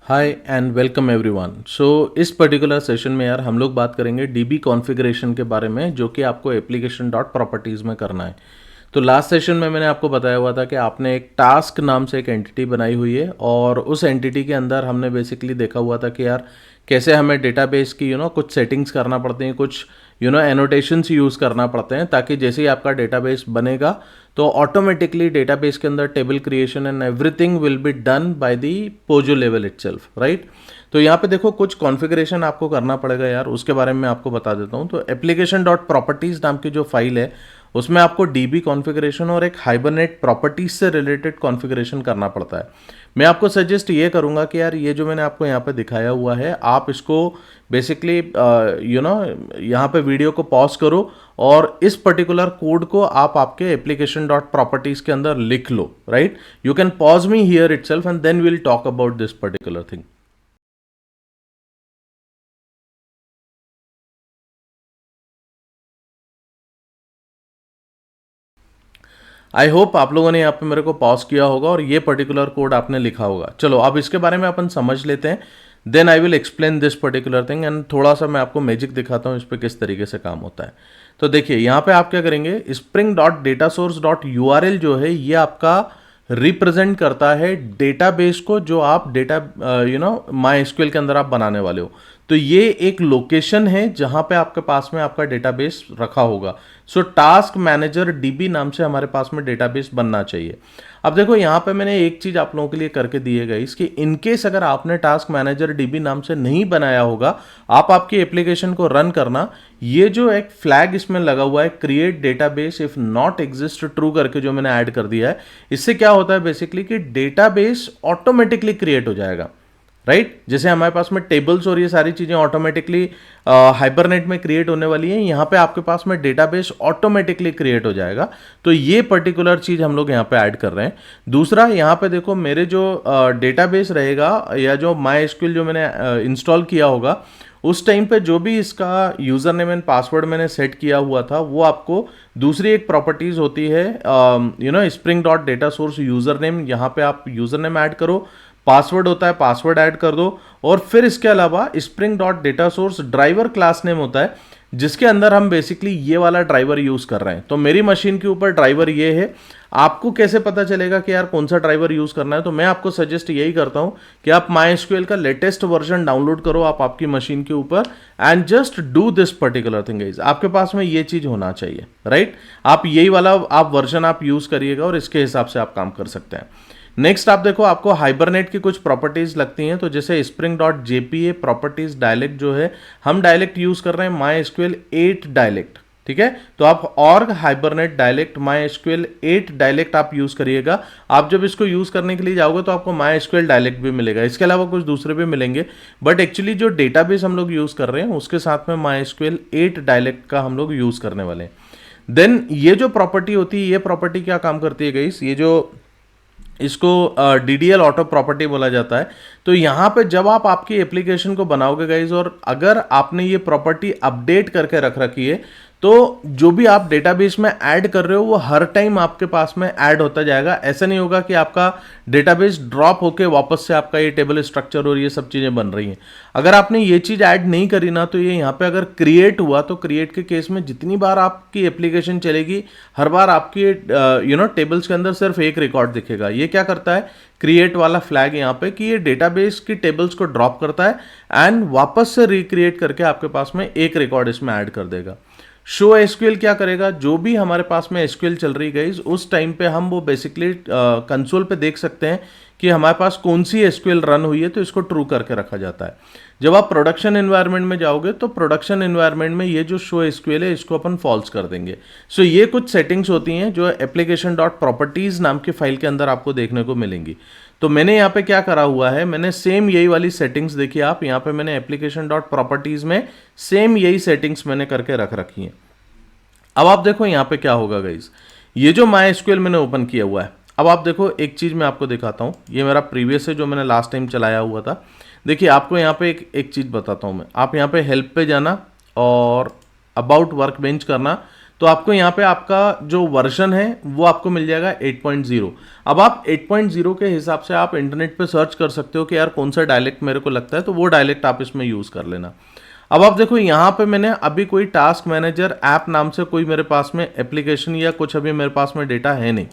Hi and welcome everyone. इस particular session में यार हम लोग बात करेंगे डीबी कॉन्फ़िगरेशन के बारे में, जो कि आपको एप्लीकेशन डॉट प्रॉपर्टीज़ में करना है। तो लास्ट सेशन में मैंने आपको बताया हुआ था कि आपने एक टास्क नाम से एक एंटिटी बनाई हुई है, और उस एंटिटी के अंदर हमने बेसिकली देखा हुआ था कि यार कैसे हमें डेटाबेस की कुछ सेटिंग्स करना पड़ती हैं, कुछ एनोटेशंस यूज़ करना पड़ते हैं, ताकि जैसे ही आपका डेटाबेस बनेगा तो ऑटोमेटिकली डेटाबेस के अंदर table creation and everything will be done by the Pozzo level itself, right. तो यहाँ पे देखो कुछ कॉन्फ़िगरेशन आपको करना पड़ेगा यार, उसके बारे में मैं आपको बता देता हूँ। तो एप्लीकेशन डॉट प्रॉपर्टीज़ नाम की जो फाइल है, उसमें आपको डीबी कॉन्फ़िगरेशन और एक हाइबरनेट प्रॉपर्टीज से रिलेटेड कॉन्फ़िगरेशन करना पड़ता है। मैं आपको सजेस्ट ये करूँगा कि यार ये जो मैंने आपको यहाँ पे दिखाया हुआ है, आप इसको बेसिकली यहाँ पे वीडियो को पॉज करो और इस पर्टिकुलर कोड को आप आपके एप्लीकेशन डॉट प्रॉपर्टीज़ के अंदर लिख लो, right. You can pause me here itself and then will talk about this particular thing. I hope आप लोगों ने यहाँ पे मेरे को पॉज किया होगा और ये पर्टिकुलर कोड आपने लिखा होगा। चलो अब इसके बारे में अपन समझ लेते हैं, then I will explain this particular thing and थोड़ा सा मैं आपको मैजिक दिखाता हूँ इस पर किस तरीके से काम होता है। तो देखिए यहाँ पे आप क्या करेंगे, spring dot data source dot URL जो है ये आपका रिप्रेजेंट करता है डेटाबेस को, जो आप डेटा माई एसक्यूएल के अंदर आप बनाने वाले हो। तो ये एक लोकेशन है जहां पे आपके पास में आपका डेटाबेस रखा होगा। सो टास्क मैनेजर डीबी नाम से हमारे पास में डेटाबेस बनना चाहिए। अब देखो यहाँ पे मैंने एक चीज आप लोगों के लिए करके दी है गाइस, कि इनकेस अगर आपने टास्क मैनेजर डीबी नाम से नहीं बनाया होगा, आप आपकी एप्लीकेशन को रन करना, ये जो एक फ्लैग इसमें लगा हुआ है create database if not exist true करके जो मैंने ऐड कर दिया है, इससे क्या होता है बेसिकली कि डेटाबेस ऑटोमेटिकली क्रिएट हो जाएगा, राइट। जैसे हमारे पास में टेबल्स और ये सारी चीजें ऑटोमेटिकली हाइबरनेट में क्रिएट होने वाली हैं, यहाँ पे आपके पास में डेटाबेस ऑटोमेटिकली क्रिएट हो जाएगा। तो ये पर्टिकुलर चीज हम लोग यहाँ पे ऐड कर रहे हैं। दूसरा यहाँ पे देखो, मेरे जो डेटाबेस रहेगा या जो माई एसक्यूएल जो मैंने इंस्टॉल किया होगा, उस टाइम पे जो भी इसका यूजर नेम एंड पासवर्ड मैंने सेट किया हुआ था, वो आपको दूसरी एक प्रॉपर्टीज होती है spring dot data source user name, यहाँ पे आप यूजर नेम ऐड करो, पासवर्ड होता है पासवर्ड ऐड कर दो, और फिर इसके अलावा spring dot data source driver class name होता है, जिसके अंदर हम बेसिकली ये वाला ड्राइवर यूज कर रहे हैं। तो मेरी मशीन के ऊपर ड्राइवर ये है। आपको कैसे पता चलेगा कि यार कौन सा ड्राइवर यूज करना है, तो मैं आपको सजेस्ट यही करता हूं कि आप MySQL का लेटेस्ट वर्जन डाउनलोड करो आप आपकी मशीन के ऊपर, and just do this particular thing guys. आपके पास में ये चीज होना चाहिए, राइट। आप यही वाला आप वर्जन आप यूज करिएगा और इसके हिसाब से आप काम कर सकते हैं। नेक्स्ट आप देखो, आपको हाइबरनेट की कुछ प्रॉपर्टीज लगती हैं। तो जैसे spring dot JPA properties dialect जो है, हम डायलेक्ट यूज कर रहे हैं MySQL 8 डायलेक्ट, ठीक है। तो आप और हाइबरनेट डायलेक्ट MySQL 8 डायलेक्ट आप यूज करिएगा। आप जब इसको यूज करने के लिए जाओगे तो आपको MySQL डायलेक्ट भी मिलेगा, इसके अलावा कुछ दूसरे भी मिलेंगे, बट एक्चुअली जो डेटाबेस हम लोग यूज कर रहे हैं उसके साथ में MySQL 8 डायलेक्ट का हम लोग यूज करने वाले हैं। देन ये जो प्रॉपर्टी होती है, ये प्रॉपर्टी क्या काम करती है गाइस, ये जो इसको DDL ऑटो प्रॉपर्टी बोला जाता है। तो यहाँ पे जब आप आपकी एप्लीकेशन को बनाओगे गाइज, और अगर आपने ये प्रॉपर्टी अपडेट करके रख रखी है, तो जो भी आप डेटाबेस में ऐड कर रहे हो वो हर टाइम आपके पास में ऐड होता जाएगा। ऐसा नहीं होगा कि आपका डेटाबेस ड्रॉप होके वापस से आपका ये टेबल स्ट्रक्चर और ये सब चीज़ें बन रही हैं। अगर आपने ये चीज़ ऐड नहीं करी ना, तो ये यहाँ पे अगर क्रिएट हुआ, तो क्रिएट के केस में जितनी बार आपकी एप्लीकेशन चलेगी, हर बार आपकी टेबल्स के अंदर सिर्फ एक रिकॉर्ड दिखेगा। ये क्या करता है, क्रिएट वाला फ्लैग यहाँ पे, कि ये डेटाबेस की टेबल्स को ड्रॉप करता है एंड वापस से रिक्रिएट करके आपके पास में एक रिकॉर्ड इसमें ऐड कर देगा। शो एसक्यूएल क्या करेगा, जो भी हमारे पास में एसक्यूएल चल रही गई उस टाइम पे हम वो बेसिकली कंसोल पे देख सकते हैं कि हमारे पास कौन सी एसक्यूएल रन हुई है, तो इसको ट्रू करके रखा जाता है। जब आप प्रोडक्शन एनवायरनमेंट में जाओगे, तो प्रोडक्शन एनवायरनमेंट में ये जो शो एसक्यूएल है इसको अपन फॉल्स कर देंगे। सो ये कुछ सेटिंग्स होती हैं जो एप्लीकेशन डॉट प्रॉपर्टीज नाम की फाइल के अंदर आपको देखने को मिलेंगी। तो मैंने यहाँ पे क्या करा हुआ है, मैंने सेम यही वाली सेटिंग्स देखिए आप यहाँ पे, मैंने एप्लीकेशन डॉट प्रॉपर्टीज में सेम यही सेटिंग्स मैंने करके रख रखी हैं। अब आप देखो यहाँ पे क्या होगा गाइज, ये जो MySQL मैंने ओपन किया हुआ है, अब आप देखो एक चीज़ मैं आपको दिखाता हूँ। ये मेरा प्रीवियस है जो मैंने लास्ट टाइम चलाया हुआ था। देखिए आपको यहाँ पे एक चीज़ बताता हूँ मैं। आप यहाँ पे हेल्प पे जाना और अबाउट वर्क बेंच करना, तो आपको यहाँ पे आपका जो वर्जन है वो आपको मिल जाएगा 8.0। अब आप 8.0 के हिसाब से आप इंटरनेट पे सर्च कर सकते हो कि यार कौन सा डायलेक्ट मेरे को लगता है, तो वो डायलेक्ट आप इसमें यूज़ कर लेना। अब आप देखो यहाँ पे मैंने अभी कोई टास्क मैनेजर ऐप नाम से कोई मेरे पास में एप्लीकेशन या कुछ अभी मेरे पास में डेटा है नहीं,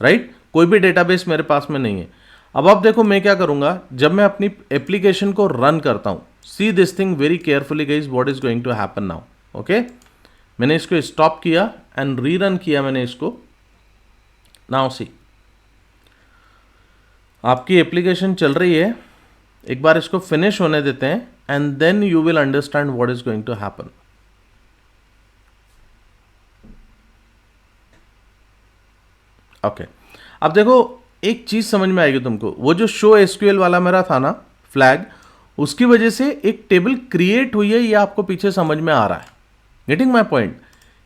राइट, कोई भी डेटाबेस मेरे पास में नहीं है। अब आप देखो मैं क्या करूंगा, जब मैं अपनी एप्लीकेशन को रन करता हूं, see this thing very carefully guys, what is going to happen now. Okay, मैंने इसको स्टॉप किया एंड रीरन किया मैंने इसको। नाउ सी, आपकी एप्लीकेशन चल रही है, एक बार इसको फिनिश होने देते हैं and then you will understand what is going to happen. Okay, अब देखो एक चीज समझ में आएगी तुमको, वो जो शो एसक्यूएल वाला मेरा था ना फ्लैग, उसकी वजह से एक टेबल क्रिएट हुई है, ये आपको पीछे समझ में आ रहा है। गेटिंग माई पॉइंट,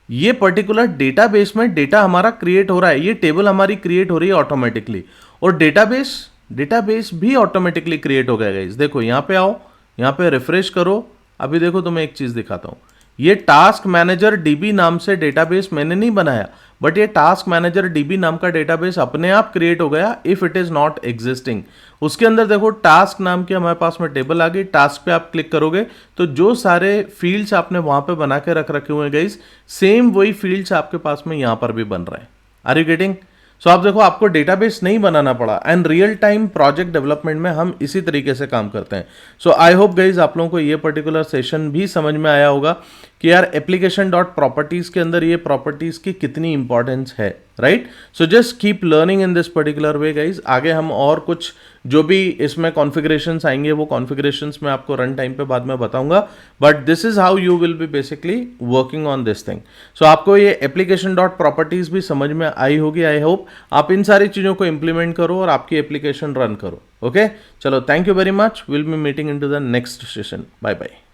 ये पर्टिकुलर डेटाबेस में डेटा हमारा क्रिएट हो रहा है, ये टेबल हमारी क्रिएट हो रही है ऑटोमेटिकली, और डेटाबेस भी ऑटोमेटिकली क्रिएट हो गया गाइस। देखो यहां पे आओ, यहां पे रिफ्रेश करो, अभी देखो तुम्हें एक चीज दिखाता हूं, ये टास्क मैनेजर डीबी नाम से डेटाबेस मैंने नहीं बनाया, बट ये टास्क मैनेजर डीबी नाम का डेटाबेस अपने आप क्रिएट हो गया if it is not existing. उसके अंदर देखो टास्क नाम की हमारे पास में टेबल आ गई, टास्क पे आप क्लिक करोगे तो जो सारे फील्ड्स आपने वहां पे बना के रख रखे हुए हैं गाइस, सेम वही फील्ड्स आपके पास में यहां पर भी बन रहे हैं। Are you getting? सो आप देखो आपको डेटाबेस नहीं बनाना पड़ा, and real time project development में हम इसी तरीके से काम करते हैं। सो आई होप गाइज आप लोगों को ये पर्टिकुलर सेशन भी समझ में आया होगा कि यार एप्लीकेशन डॉट प्रॉपर्टीज के अंदर ये प्रॉपर्टीज की कितनी इंपॉर्टेंस है, right. So just keep learning in this particular way guys. आगे हम और कुछ जो भी इसमें कॉन्फ़िगरेशंस आएंगे वो कॉन्फ़िगरेशंस मैं आपको रन टाइम पे बाद में बताऊंगा, but this is how you will be basically working on this thing. So आपको ये एप्लीकेशन डॉट प्रॉपर्टीज भी समझ में आई होगी। आई होप आप इन सारी चीज़ों को इंप्लीमेंट करो और आपकी एप्लीकेशन रन करो। ओके, चलो, thank you very much, will be meeting in to the next session. Bye bye.